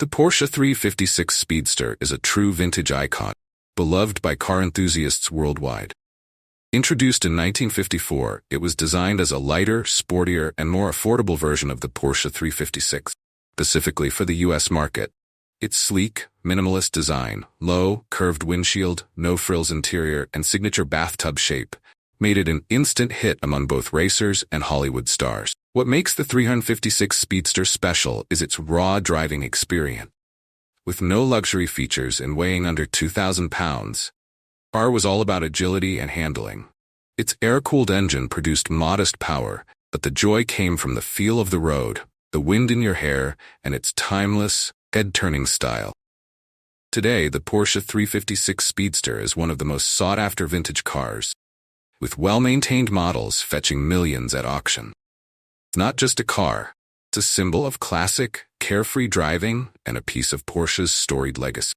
The Porsche 356 Speedster is a true vintage icon, beloved by car enthusiasts worldwide. Introduced in 1954, it was designed as a lighter, sportier, and more affordable version of the Porsche 356, specifically for the US market. Its sleek, minimalist design, low, curved windshield, no-frills interior, and signature bathtub shape made it an instant hit among both racers and Hollywood stars. What makes the 356 Speedster special is its raw driving experience. With no luxury features and weighing under 2,000 pounds, the car was all about agility and handling. Its air-cooled engine produced modest power, but the joy came from the feel of the road, the wind in your hair, and its timeless, head-turning style. Today, the Porsche 356 Speedster is one of the most sought-after vintage cars, with well-maintained models fetching millions at auction. It's not just a car, it's a symbol of classic, carefree driving and a piece of Porsche's storied legacy.